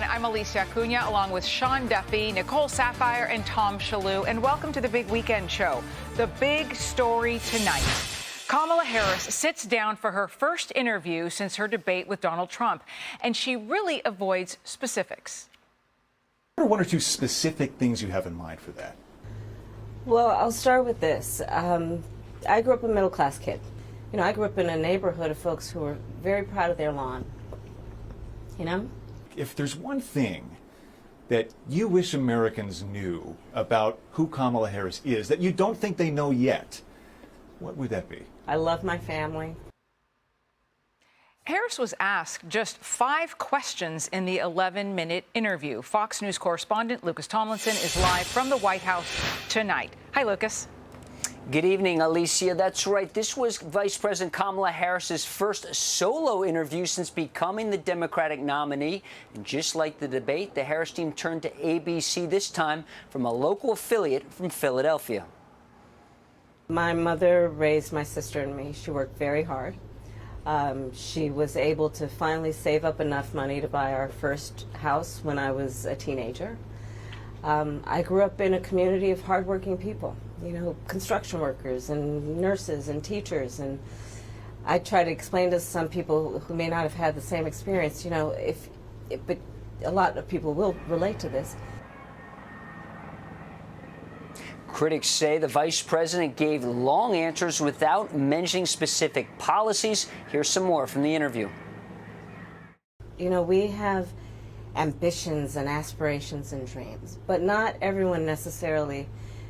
everyone. I'm Alicia Acuna, along with Sean Duffy, Nicole Sapphire, and Tom Shalhoub. And welcome to the Big Weekend Show. The big story tonight. Kamala Harris sits down for her first interview since her debate with Donald Trump, and she really avoids specifics. What are one or two specific things you have in mind for that? Well, I'll start with this. I grew up a middle-class kid. You know, I grew up in a neighborhood of folks who were very proud of their lawn. You know? If there's one thing that you wish Americans knew about who Kamala Harris is that you don't think they know yet, what would that be? I love my family. Harris was asked just 5 questions in the 11-minute interview. Fox News correspondent Lucas Tomlinson is live from the White House tonight. Hi, Lucas. Good evening, Alicia. That's right. This was Vice President Kamala Harris's first solo interview since becoming the Democratic nominee. And just like the debate, the Harris team turned to ABC, this time from a local affiliate from Philadelphia. My mother raised my sister and me. She worked very hard. She was able to finally save up enough money to buy our first house when I was a teenager. I grew up in a community of hardworking people, you know, construction workers and nurses and teachers. And I try to explain to some people who may not have had the same experience, you know, but a lot of people will relate to this. Critics say the vice president gave long answers without mentioning specific policies. Here's some more from the interview. You know, we have ambitions and aspirations and dreams, but not everyone necessarily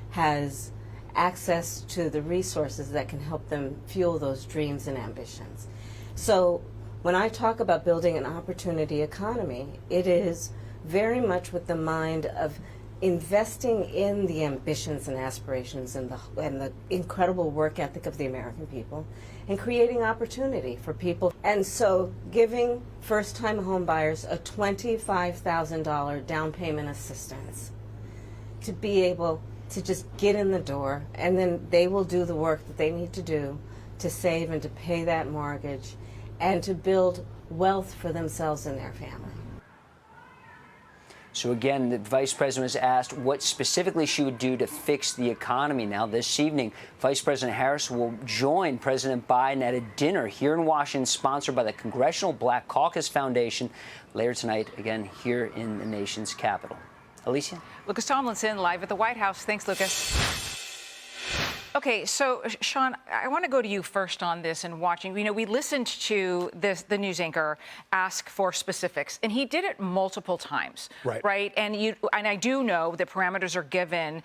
has access to the resources that can help them fuel those dreams and ambitions. So when I talk about building an opportunity economy, it is very much with the mind of investing in the ambitions and aspirations and the incredible work ethic of the American people and creating opportunity for people. And so giving first-time home buyers a $25,000 down payment assistance to be able to just get in the door, and then they will do the work that they need to do to save and to pay that mortgage and to build wealth for themselves and their family. So again, the vice president was asked what specifically she would do to fix the economy. Now, this evening, Vice President Harris will join President Biden at a dinner here in Washington, sponsored by the Congressional Black Caucus Foundation, later tonight, again, here in the nation's capital. Alicia? Lucas Tomlinson, live at the White House. Thanks, Lucas. Okay, so, Sean, I want to go to you first on this and watching. You know, we listened to the news anchor ask for specifics, and he did it multiple times, right? And I do know that parameters are given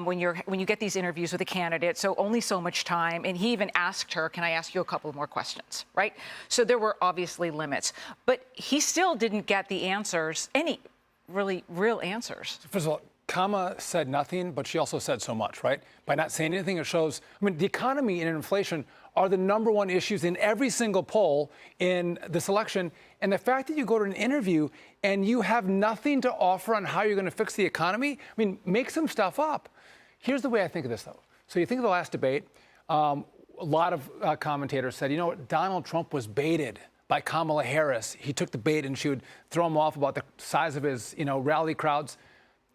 when you get these interviews with a candidate, so only so much time. And he even asked her, "Can I ask you a couple more questions?" Right? So there were obviously limits, but he still didn't get the answers, any really real answers. First of all, Kama said nothing, but she also said so much, right? By not saying anything, it shows, I mean, the economy and inflation are the #1 issues in every single poll in this election. And the fact that you go to an interview and you have nothing to offer on how you're going to fix the economy, I mean, make some stuff up. Here's the way I think of this, though. So you think of the last debate, a lot of commentators said, you know what, Donald Trump was baited by Kamala Harris. He took the bait and she would throw him off about the size of his, rally crowds.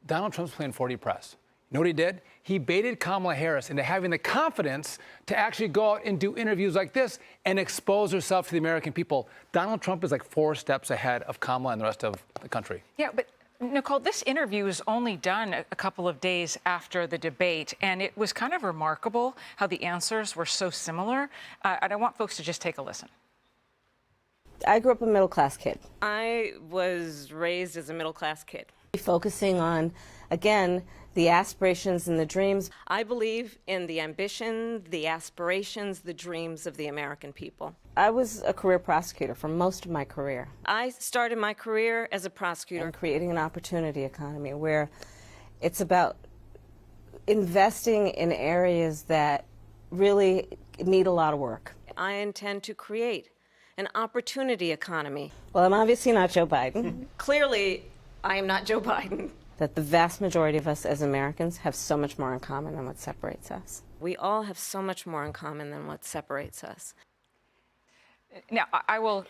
Donald Trump's playing 4D press. You know what he did? He baited Kamala Harris into having the confidence to actually go out and do interviews like this and expose herself to the American people. Donald Trump is like 4 steps ahead of Kamala and the rest of the country. Yeah, but Nicole, this interview was only done a couple of days after the debate, and it was kind of remarkable how the answers were so similar. And I want folks to just take a listen. I grew up a middle-class kid. I was raised as a middle-class kid. Focusing on, again, the aspirations and the dreams. I believe in the ambition, the aspirations, the dreams of the American people. I was a career prosecutor for most of my career. I started my career as a prosecutor in creating an opportunity economy where it's about investing in areas that really need a lot of work. I intend to create an opportunity economy. Well, I'm obviously not Joe Biden. Clearly, I am not Joe Biden. That the vast majority of us as Americans have so much more in common than what separates us. We all have so much more in common than what separates us. Now, I will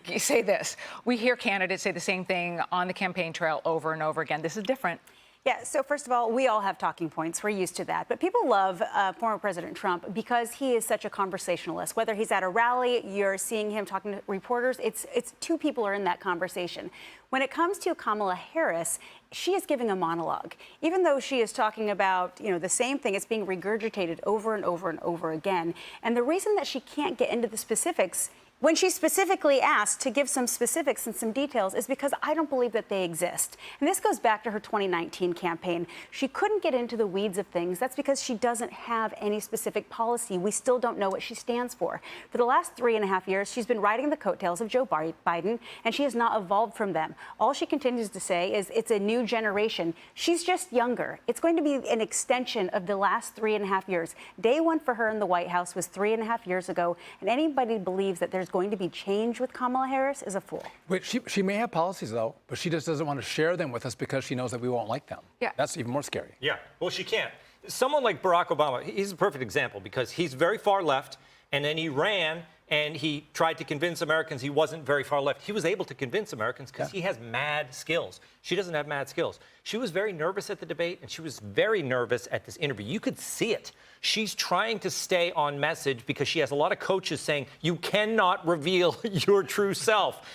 You say this. We hear candidates say the same thing on the campaign trail over and over again. This is different. Yeah, so first of all, we all have talking points. We're used to that. But people love former President Trump because he is such a conversationalist. Whether he's at a rally, you're seeing him talking to reporters, it's two people are in that conversation. When it comes to Kamala Harris, she is giving a monologue. Even though she is talking about, the same thing, it's being regurgitated over and over and over again. And the reason that she can't get into the specifics when she specifically asked to give some specifics and some details is because I don't believe that they exist. And this goes back to her 2019 campaign. She couldn't get into the weeds of things. That's because she doesn't have any specific policy. We still don't know what she stands for. For the last 3.5 years, she's been riding the coattails of Joe Biden, and she has not evolved from them. All she continues to say is it's a new generation. She's just younger. It's going to be an extension of the last 3.5 years. Day one for her in the White House was 3.5 years ago, and anybody who believes that there's going to be change with Kamala Harris is a fool. Wait, she may have policies, though, but she just doesn't want to share them with us because she knows that we won't like them. Yeah. That's even more scary. Yeah, well, she can't. Someone like Barack Obama, he's a perfect example because he's very far left, and then he ran and he tried to convince Americans he wasn't very far left. He was able to convince Americans because he has mad skills. She doesn't have mad skills. She was very nervous at the debate, and she was very nervous at this interview. You could see it. She's trying to stay on message because she has a lot of coaches saying, you cannot reveal your true self.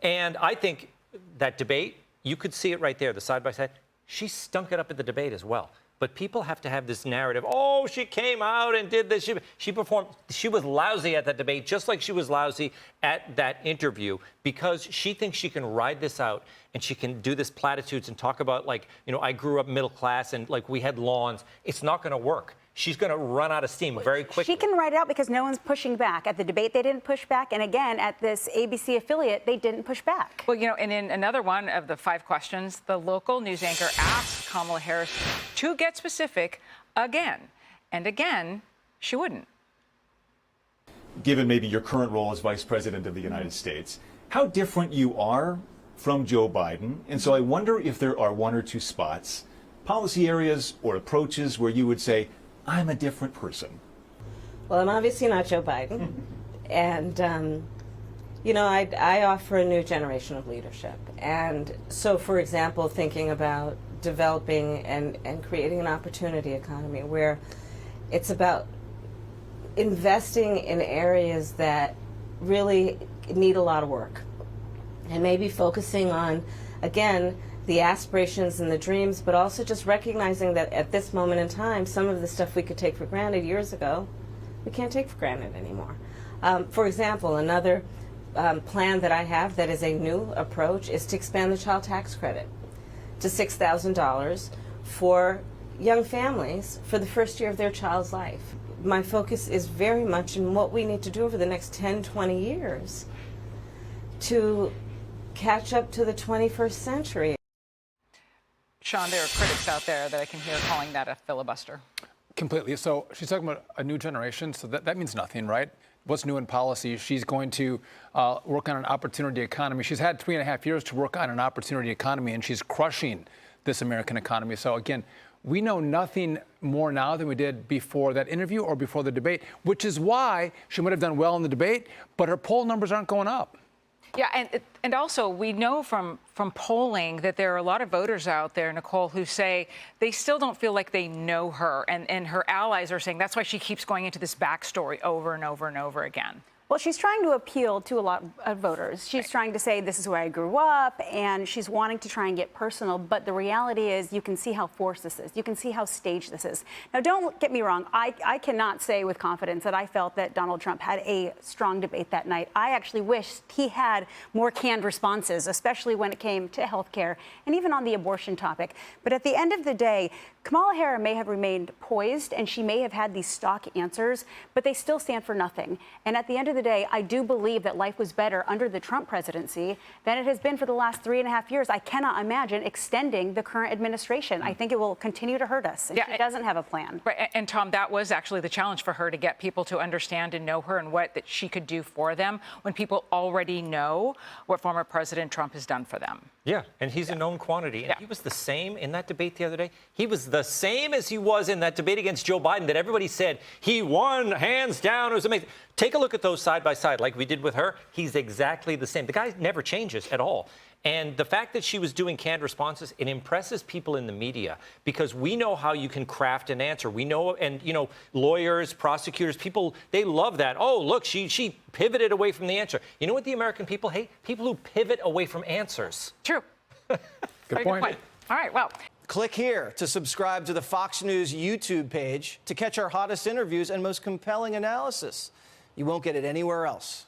And I think that debate, you could see it right there, the side-by-side. She stunk it up at the debate as well. But people have to have this narrative. Oh, she came out and did this. She performed. She was lousy at that debate, just like she was lousy at that interview, because she thinks she can ride this out and she can do this platitudes and talk about, like, I grew up middle class and, like, we had lawns. It's not going to work. She's going to run out of steam very quickly. She can ride it out because no one's pushing back. At the debate, they didn't push back. And again, at this ABC affiliate, they didn't push back. Well, and in another one of the 5 questions, the local news anchor asked Kamala Harris to get specific again. And again, she wouldn't. Given maybe your current role as Vice President of the United States, how different you are from Joe Biden. And so I wonder if there are 1 or 2 spots, policy areas or approaches where you would say, I'm a different person. Well, I'm obviously not Joe Biden. And, I offer a new generation of leadership. And so, for example, thinking about developing and creating an opportunity economy where it's about investing in areas that really need a lot of work. And maybe focusing on, again, the aspirations and the dreams, but also just recognizing that at this moment in time, some of the stuff we could take for granted years ago, we can't take for granted anymore. For example, another plan that I have that is a new approach is to expand the child tax credit to $6,000 for young families for the first year of their child's life. My focus is very much in what we need to do over the next 10, 20 years to catch up to the 21st century. Sean, there are critics out there that I can hear calling that a filibuster. Completely. So she's talking about a new generation, so that means nothing, right? What's new in policy? She's going to work on an opportunity economy. She's had 3.5 years to work on an opportunity economy, and she's crushing this American economy. So again, we know nothing more now than we did before that interview or before the debate, which is why she might have done well in the debate, but her poll numbers aren't going up. Yeah, and also we know from polling that there are a lot of voters out there, Nicole, who say they still don't feel like they know her, and her allies are saying that's why she keeps going into this backstory over and over and over again. Well, she's trying to appeal to a lot of voters. She's trying to say, this is where I grew up, and she's wanting to try and get personal. But the reality is, you can see how forced this is. You can see how staged this is. Now, don't get me wrong. I cannot say with confidence that I felt that Donald Trump had a strong debate that night. I actually wished he had more canned responses, especially when it came to health care and even on the abortion topic. But at the end of the day, Kamala Harris may have remained poised, and she may have had these stock answers, but they still stand for nothing. And at the end of the day, I do believe that life was better under the Trump presidency than it has been for the last 3.5 years. I cannot imagine extending the current administration. I think it will continue to hurt us, and she doesn't have a plan. Right, and Tom, that was actually the challenge for her, to get people to understand and know her and what that she could do for them when people already know what former President Trump has done for them. Yeah, and he's a known quantity. And he was the same in that debate the other day. He was the same as he was in that debate against Joe Biden that everybody said he won hands down. It was amazing. Take a look at those side by side, like we did with her. He's exactly the same. The guy never changes at all. And the fact that she was doing canned responses, it impresses people in the media because we know how you can craft an answer. We know, and you know, lawyers, prosecutors, people, they love that. Oh, look, she pivoted away from the answer. You know what the American people hate? People who pivot away from answers. True. Good point. All right, well. Click here to subscribe to the Fox News YouTube page to catch our hottest interviews and most compelling analysis. You won't get it anywhere else.